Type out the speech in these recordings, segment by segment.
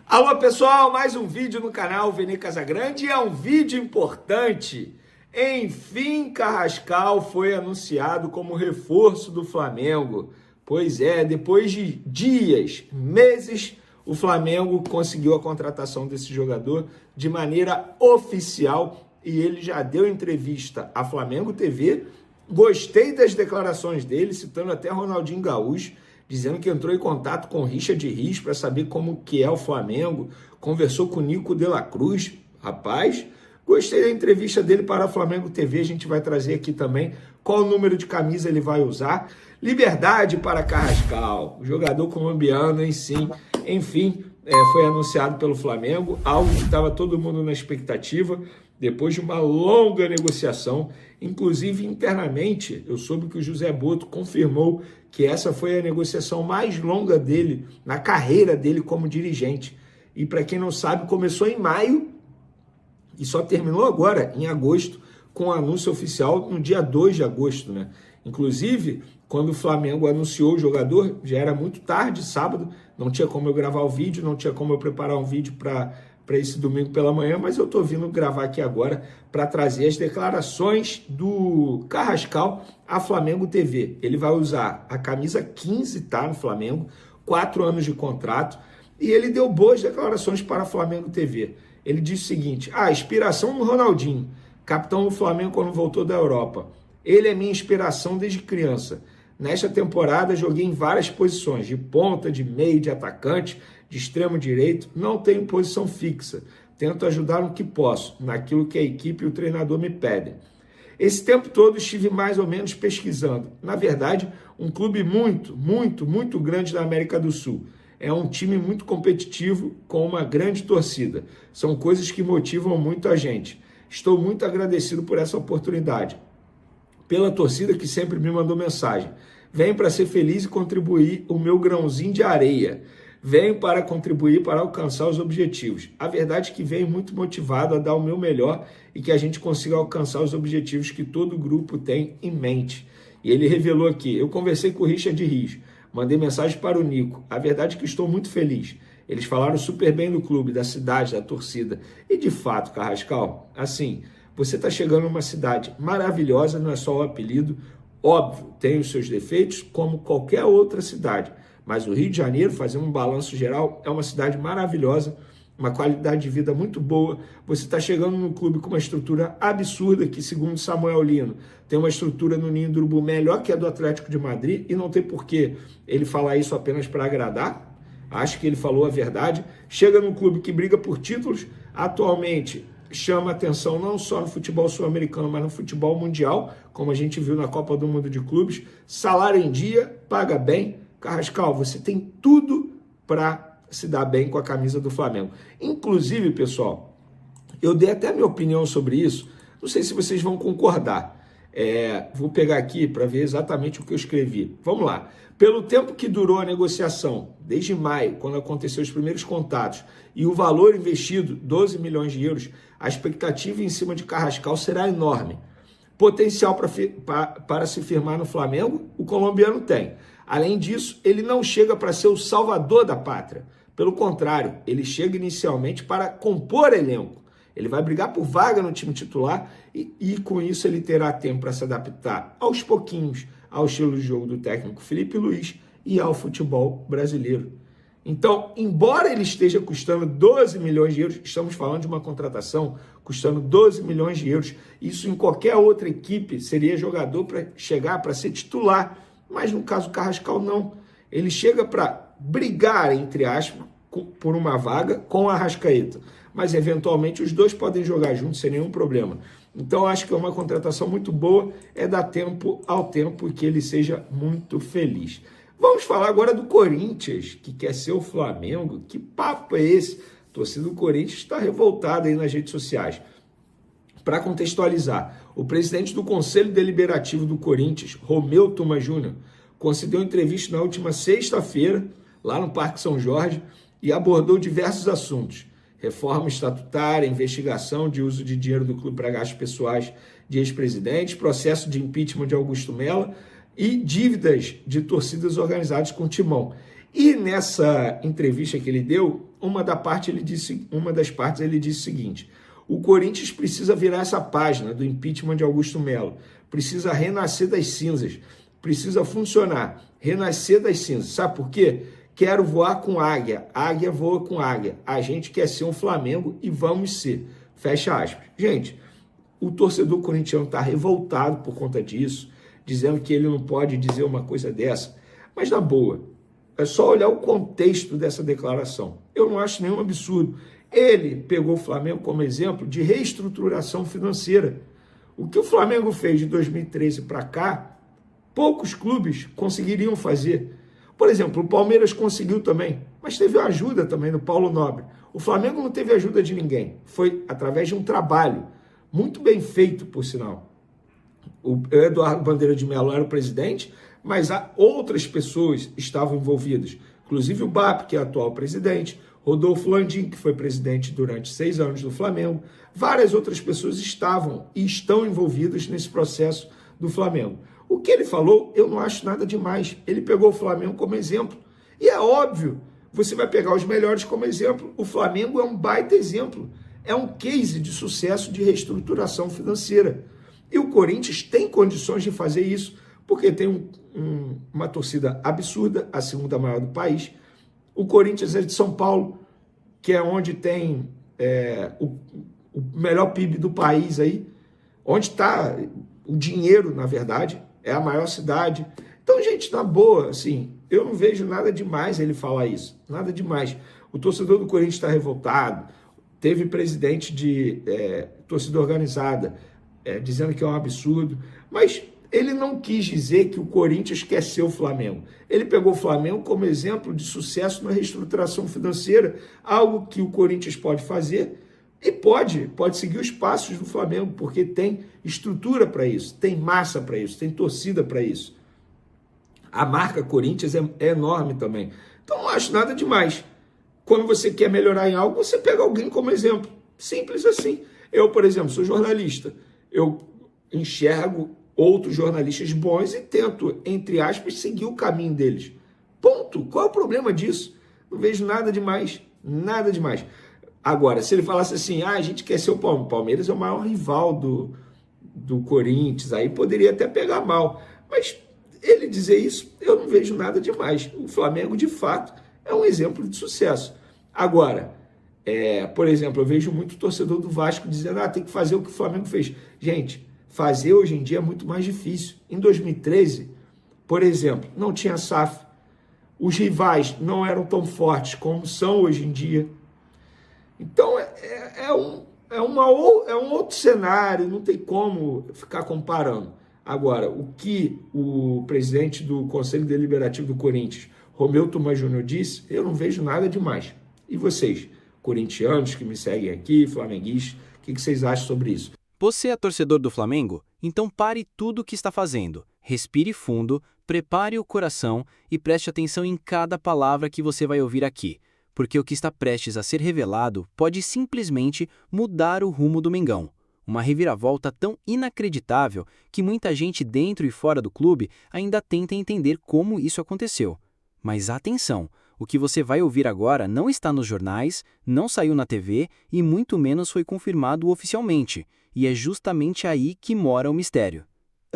Alô pessoal, mais um vídeo no canal Vene Casagrande e é um vídeo importante. Enfim, Carrascal foi anunciado como reforço do Flamengo. Pois é, depois de dias, meses, o Flamengo conseguiu a contratação desse jogador de maneira oficial e ele já deu entrevista à Flamengo TV. Gostei das declarações dele, citando até Ronaldinho Gaúcho, dizendo que entrou em contato com Richard Rios para saber como que é o Flamengo, conversou com o Nico de la Cruz. Rapaz, gostei da entrevista dele para a Flamengo TV, a gente vai trazer aqui também qual número de camisa ele vai usar. Liberdade para Carrascal, o jogador colombiano, enfim, foi anunciado pelo Flamengo, algo que estava todo mundo na expectativa, depois de uma longa negociação. Inclusive, internamente, eu soube que o José Boto confirmou que essa foi a negociação mais longa dele, na carreira dele como dirigente. E para quem não sabe, começou em maio e só terminou agora, em agosto, com o anúncio oficial no dia 2 de agosto, né? Inclusive, quando o Flamengo anunciou o jogador, já era muito tarde, sábado, não tinha como eu gravar o vídeo, não tinha como eu preparar um vídeo para esse domingo pela manhã, mas eu estou vindo gravar aqui agora para trazer as declarações do Carrascal à Flamengo TV. Ele vai usar a camisa 15, tá, no Flamengo, 4 anos de contrato, e ele deu boas declarações para a Flamengo TV. Ele disse o seguinte: inspiração no Ronaldinho, capitão do Flamengo quando voltou da Europa. Ele é minha inspiração desde criança. Nesta temporada joguei em várias posições, de ponta, de meio, de atacante, de extremo direito, não tenho posição fixa. Tento ajudar no que posso, naquilo que a equipe e o treinador me pedem. Esse tempo todo estive mais ou menos pesquisando. Na verdade, um clube muito grande da América do Sul. É um time muito competitivo, com uma grande torcida. São coisas que motivam muito a gente. Estou muito agradecido por essa oportunidade. Pela torcida que sempre me mandou mensagem. Venho para ser feliz e contribuir o meu grãozinho de areia. Venho para contribuir para alcançar os objetivos. A verdade é que venho muito motivado a dar o meu melhor e que a gente consiga alcançar os objetivos que todo grupo tem em mente. E ele revelou aqui: eu conversei com o Richard Rios, mandei mensagem para o Nico. A verdade é que estou muito feliz. Eles falaram super bem do clube, da cidade, da torcida. E de fato, Carrascal, assim, você está chegando numa cidade maravilhosa, não é só o apelido. Óbvio, tem os seus defeitos, como qualquer outra cidade. Mas o Rio de Janeiro, fazendo um balanço geral, é uma cidade maravilhosa, uma qualidade de vida muito boa. Você está chegando num clube com uma estrutura absurda, que, segundo Samuel Lino, tem uma estrutura no Ninho do Urubu melhor que a do Atlético de Madrid, e não tem por que ele falar isso apenas para agradar. Acho que ele falou a verdade. Chega num clube que briga por títulos, atualmente chama atenção não só no futebol sul-americano, mas no futebol mundial, como a gente viu na Copa do Mundo de Clubes. Salário em dia, paga bem. Carrascal, você tem tudo para se dar bem com a camisa do Flamengo. Inclusive, pessoal, eu dei até a minha opinião sobre isso, não sei se vocês vão concordar. Vou pegar aqui para ver exatamente o que eu escrevi. Vamos lá. Pelo tempo que durou a negociação, desde maio, quando aconteceu os primeiros contatos, e o valor investido, 12 milhões de euros, a expectativa em cima de Carrascal será enorme. Potencial para se firmar no Flamengo, o colombiano tem. Além disso, ele não chega para ser o salvador da pátria. Pelo contrário, ele chega inicialmente para compor elenco. Ele vai brigar por vaga no time titular e com isso ele terá tempo para se adaptar aos pouquinhos ao estilo de jogo do técnico Felipe Luiz e ao futebol brasileiro. Então, embora ele esteja custando 12 milhões de euros, estamos falando de uma contratação custando 12 milhões de euros, isso em qualquer outra equipe seria jogador para chegar para ser titular, mas no caso do Carrascal não. Ele chega para brigar, entre aspas, por uma vaga com a Arrascaeta, mas eventualmente os dois podem jogar juntos sem nenhum problema. Então acho que é uma contratação muito boa, dar tempo ao tempo e que ele seja muito feliz. Vamos falar agora do Corinthians, que quer ser o Flamengo. Que papo é esse? A torcida do Corinthians está revoltada aí nas redes sociais. Para contextualizar, o presidente do Conselho Deliberativo do Corinthians, Romeu Tuma Júnior, concedeu entrevista na última sexta-feira, lá no Parque São Jorge, e abordou diversos assuntos: reforma estatutária, investigação de uso de dinheiro do clube para gastos pessoais de ex-presidentes, processo de impeachment de Augusto Melo e dívidas de torcidas organizadas com Timão. E nessa entrevista que ele deu, uma das partes ele disse o seguinte: o Corinthians precisa virar essa página do impeachment de Augusto Melo, precisa renascer das cinzas, precisa funcionar, renascer das cinzas. Sabe por quê? Quero voar com águia, águia voa com águia. A gente quer ser um Flamengo e vamos ser. Fecha aspas. Gente, o torcedor corintiano está revoltado por conta disso, dizendo que ele não pode dizer uma coisa dessa. Mas na boa, é só olhar o contexto dessa declaração. Eu não acho nenhum absurdo. Ele pegou o Flamengo como exemplo de reestruturação financeira. O que o Flamengo fez de 2013 para cá, poucos clubes conseguiriam fazer. Por exemplo, o Palmeiras conseguiu também, mas teve ajuda também do Paulo Nobre. O Flamengo não teve ajuda de ninguém. Foi através de um trabalho muito bem feito, por sinal. O Eduardo Bandeira de Mello era o presidente, mas outras pessoas estavam envolvidas. Inclusive o BAP, que é o atual presidente, Rodolfo Landim, que foi presidente durante 6 anos do Flamengo. Várias outras pessoas estavam e estão envolvidas nesse processo do Flamengo. O que ele falou, eu não acho nada demais. Ele pegou o Flamengo como exemplo. E é óbvio, você vai pegar os melhores como exemplo. O Flamengo é um baita exemplo. É um case de sucesso de reestruturação financeira. E o Corinthians tem condições de fazer isso, porque tem uma torcida absurda, a segunda maior do país. O Corinthians é de São Paulo, que é onde tem o melhor PIB do país aí, onde está o dinheiro, na verdade, é a maior cidade. Então, gente, na boa, assim, eu não vejo nada demais ele falar isso, nada demais. O torcedor do Corinthians está revoltado, teve presidente de torcida organizada dizendo que é um absurdo, mas ele não quis dizer que o Corinthians quer ser o Flamengo. Ele pegou o Flamengo como exemplo de sucesso na reestruturação financeira, algo que o Corinthians pode fazer e pode seguir os passos do Flamengo, porque tem estrutura para isso, tem massa para isso, tem torcida para isso. A marca Corinthians é enorme também. Então não acho nada demais. Quando você quer melhorar em algo, você pega alguém como exemplo. Simples assim. Eu, por exemplo, sou jornalista. Eu enxergo outros jornalistas bons e tento, entre aspas, seguir o caminho deles. Ponto. Qual é o problema disso? Não vejo nada demais. Nada demais. Agora, se ele falasse assim, a gente quer ser o Palmeiras. O Palmeiras é o maior rival do Corinthians, aí poderia até pegar mal. Mas ele dizer isso, eu não vejo nada demais. O Flamengo, de fato, é um exemplo de sucesso. Agora, por exemplo, eu vejo muito torcedor do Vasco dizendo, tem que fazer o que o Flamengo fez. Gente, fazer hoje em dia é muito mais difícil. Em 2013, por exemplo, não tinha SAF. Os rivais não eram tão fortes como são hoje em dia. Então, é um outro cenário, não tem como ficar comparando. Agora, o que o presidente do Conselho Deliberativo do Corinthians, Romeu Thuma Júnior, disse, eu não vejo nada demais. E vocês, corintianos que me seguem aqui, flamenguistas, o que vocês acham sobre isso? Você é torcedor do Flamengo? Então pare tudo o que está fazendo. Respire fundo, prepare o coração e preste atenção em cada palavra que você vai ouvir aqui. Porque o que está prestes a ser revelado pode simplesmente mudar o rumo do Mengão. Uma reviravolta tão inacreditável que muita gente dentro e fora do clube ainda tenta entender como isso aconteceu. Mas atenção, o que você vai ouvir agora não está nos jornais, não saiu na TV e muito menos foi confirmado oficialmente. E é justamente aí que mora o mistério.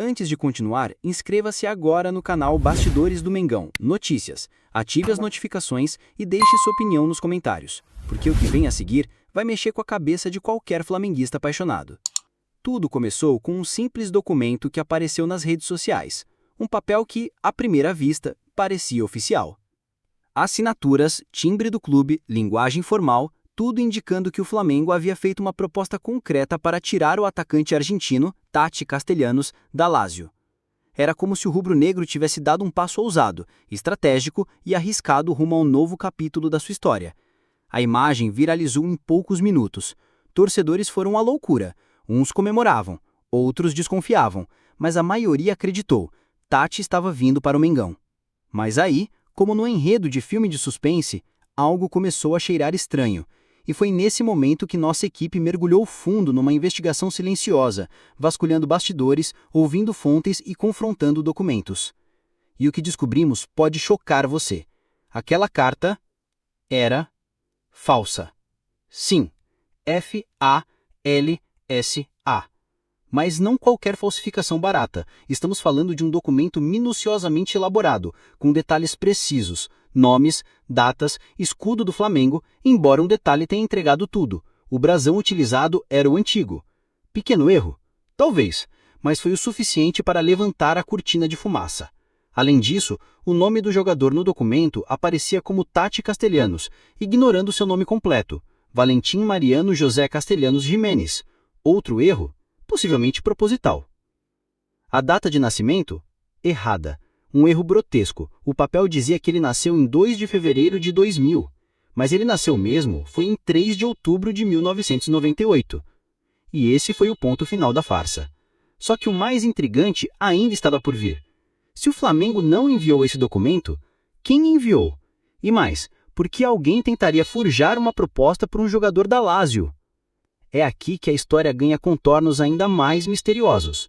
Antes de continuar, inscreva-se agora no canal Bastidores do Mengão Notícias, ative as notificações e deixe sua opinião nos comentários, porque o que vem a seguir vai mexer com a cabeça de qualquer flamenguista apaixonado. Tudo começou com um simples documento que apareceu nas redes sociais, um papel que, à primeira vista, parecia oficial. Assinaturas, timbre do clube, linguagem formal, tudo indicando que o Flamengo havia feito uma proposta concreta para tirar o atacante argentino, Tati Castellanos, da Lazio. Era como se o rubro-negro tivesse dado um passo ousado, estratégico e arriscado rumo a um novo capítulo da sua história. A imagem viralizou em poucos minutos. Torcedores foram à loucura. Uns comemoravam, outros desconfiavam, mas a maioria acreditou. Tati estava vindo para o Mengão. Mas aí, como no enredo de filme de suspense, algo começou a cheirar estranho. E foi nesse momento que nossa equipe mergulhou fundo numa investigação silenciosa, vasculhando bastidores, ouvindo fontes e confrontando documentos. E o que descobrimos pode chocar você. Aquela carta era falsa. Sim, F-A-L-S-A. Mas não qualquer falsificação barata. Estamos falando de um documento minuciosamente elaborado, com detalhes precisos, nomes, datas, escudo do Flamengo, embora um detalhe tenha entregado tudo. O brasão utilizado era o antigo. Pequeno erro? Talvez, mas foi o suficiente para levantar a cortina de fumaça. Além disso, o nome do jogador no documento aparecia como Tati Castellanos, ignorando seu nome completo, Valentim Mariano José Castellanos Jimenez. Outro erro? Possivelmente proposital. A data de nascimento? Errada. Um erro grotesco. O papel dizia que ele nasceu em 2 de fevereiro de 2000, mas ele nasceu mesmo foi em 3 de outubro de 1998. E esse foi o ponto final da farsa. Só que o mais intrigante ainda estava por vir. Se o Flamengo não enviou esse documento, quem enviou? E mais, por que alguém tentaria forjar uma proposta por um jogador da Lazio? É aqui que a história ganha contornos ainda mais misteriosos.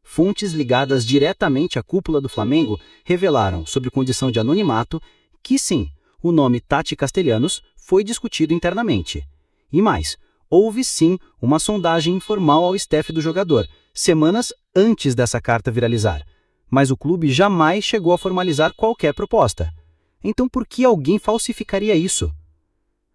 Fontes ligadas diretamente à cúpula do Flamengo revelaram, sob condição de anonimato, que sim, o nome Tati Castellanos foi discutido internamente. E mais, houve sim uma sondagem informal ao staff do jogador, semanas antes dessa carta viralizar. Mas o clube jamais chegou a formalizar qualquer proposta. Então por que alguém falsificaria isso?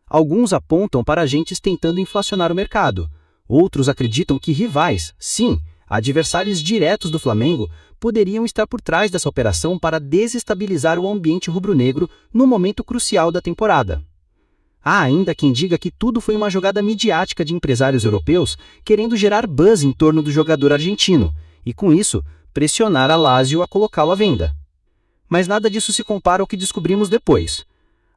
Alguns apontam para agentes tentando inflacionar o mercado. Outros acreditam que rivais, sim, adversários diretos do Flamengo, poderiam estar por trás dessa operação para desestabilizar o ambiente rubro-negro no momento crucial da temporada. Há ainda quem diga que tudo foi uma jogada midiática de empresários europeus querendo gerar buzz em torno do jogador argentino e, com isso, pressionar a Lazio a colocá-lo à venda. Mas nada disso se compara ao que descobrimos depois.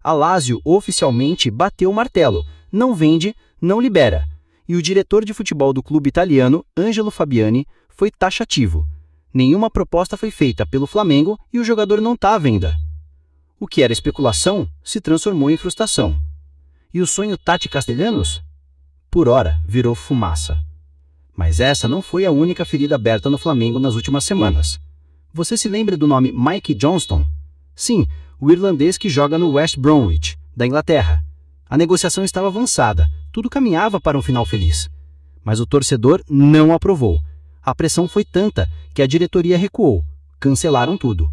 A Lazio oficialmente bateu o martelo, não vende, não libera. E o diretor de futebol do clube italiano, Angelo Fabiani, foi taxativo. Nenhuma proposta foi feita pelo Flamengo e o jogador não está à venda. O que era especulação se transformou em frustração. E o sonho Tati Castellanos? Por ora, virou fumaça. Mas essa não foi a única ferida aberta no Flamengo nas últimas semanas. Você se lembra do nome Mike Johnston? Sim, o irlandês que joga no West Bromwich, da Inglaterra. A negociação estava avançada, tudo caminhava para um final feliz. Mas o torcedor não aprovou. A pressão foi tanta que a diretoria recuou, cancelaram tudo.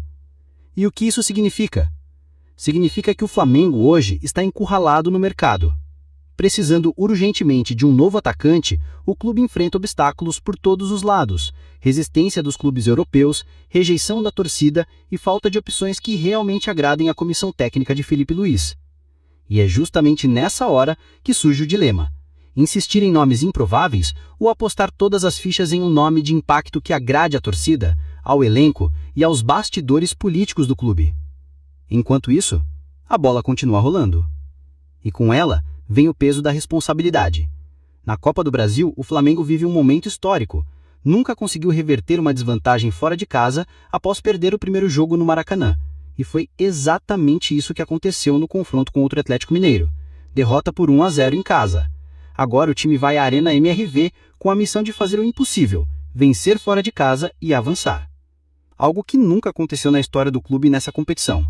E o que isso significa? Significa que o Flamengo hoje está encurralado no mercado. Precisando urgentemente de um novo atacante, o clube enfrenta obstáculos por todos os lados: resistência dos clubes europeus, rejeição da torcida e falta de opções que realmente agradem a comissão técnica de Felipe Luiz. E é justamente nessa hora que surge o dilema: insistir em nomes improváveis ou apostar todas as fichas em um nome de impacto que agrade à torcida, ao elenco e aos bastidores políticos do clube. Enquanto isso, a bola continua rolando. E com ela vem o peso da responsabilidade. Na Copa do Brasil, o Flamengo vive um momento histórico. Nunca conseguiu reverter uma desvantagem fora de casa após perder o primeiro jogo no Maracanã. E foi exatamente isso que aconteceu no confronto contra o Atlético Mineiro. Derrota por 1-0 em casa. Agora o time vai à Arena MRV com a missão de fazer o impossível: vencer fora de casa e avançar. Algo que nunca aconteceu na história do clube nessa competição.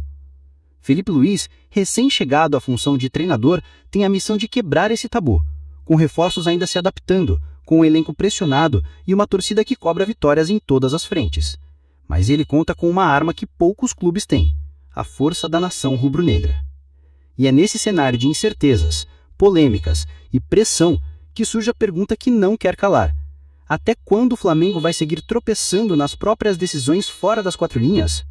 Felipe Luiz, recém-chegado à função de treinador, tem a missão de quebrar esse tabu, com reforços ainda se adaptando, com um elenco pressionado e uma torcida que cobra vitórias em todas as frentes. Mas ele conta com uma arma que poucos clubes têm: a força da nação rubro-negra. E é nesse cenário de incertezas, polêmicas e pressão que surge a pergunta que não quer calar: até quando o Flamengo vai seguir tropeçando nas próprias decisões fora das quatro linhas?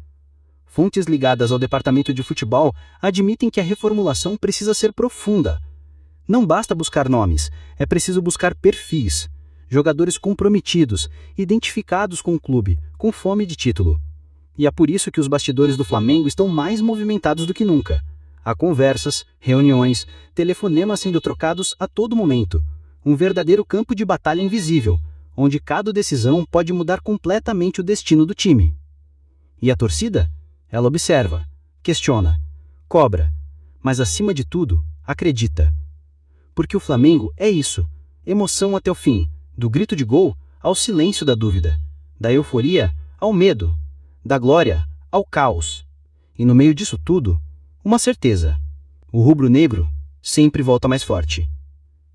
Fontes ligadas ao departamento de futebol admitem que a reformulação precisa ser profunda. Não basta buscar nomes, é preciso buscar perfis. Jogadores comprometidos, identificados com o clube, com fome de título. E é por isso que os bastidores do Flamengo estão mais movimentados do que nunca. Há conversas, reuniões, telefonemas sendo trocados a todo momento. Um verdadeiro campo de batalha invisível, onde cada decisão pode mudar completamente o destino do time. E a torcida? Ela observa, questiona, cobra, mas acima de tudo, acredita. Porque o Flamengo é isso: emoção até o fim, do grito de gol ao silêncio da dúvida, da euforia ao medo, da glória ao caos. E no meio disso tudo, Uma certeza: o rubro-negro sempre volta mais forte.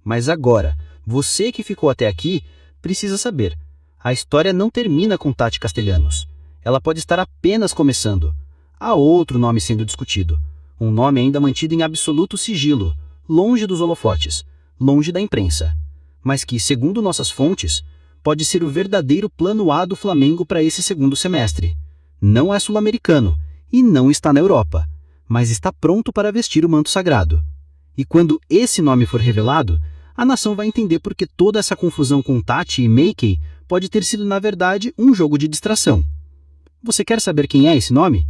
Mas agora, você que ficou até aqui, precisa saber: a história não termina com Tati Castellanos. Ela pode estar apenas começando. Há outro nome sendo discutido, um nome ainda mantido em absoluto sigilo, longe dos holofotes, longe da imprensa, mas que, segundo nossas fontes, pode ser o verdadeiro plano A do Flamengo para esse segundo semestre. Não é sul-americano e não está na Europa, mas está pronto para vestir o manto sagrado. E quando esse nome for revelado, a nação vai entender por que toda essa confusão com Tati e Meikei pode ter sido, na verdade, um jogo de distração. Você quer saber quem é esse nome?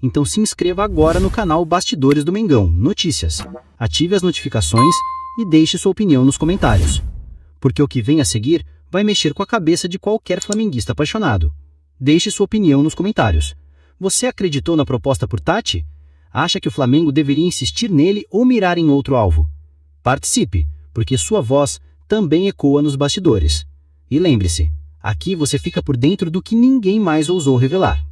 Então se inscreva agora no canal Bastidores do Mengão Notícias. Ative as notificações e deixe sua opinião nos comentários. Porque o que vem a seguir vai mexer com a cabeça de qualquer flamenguista apaixonado. Deixe sua opinião nos comentários. Você acreditou na proposta por Tati? Acha que o Flamengo deveria insistir nele ou mirar em outro alvo? Participe, porque sua voz também ecoa nos bastidores. E lembre-se, aqui você fica por dentro do que ninguém mais ousou revelar.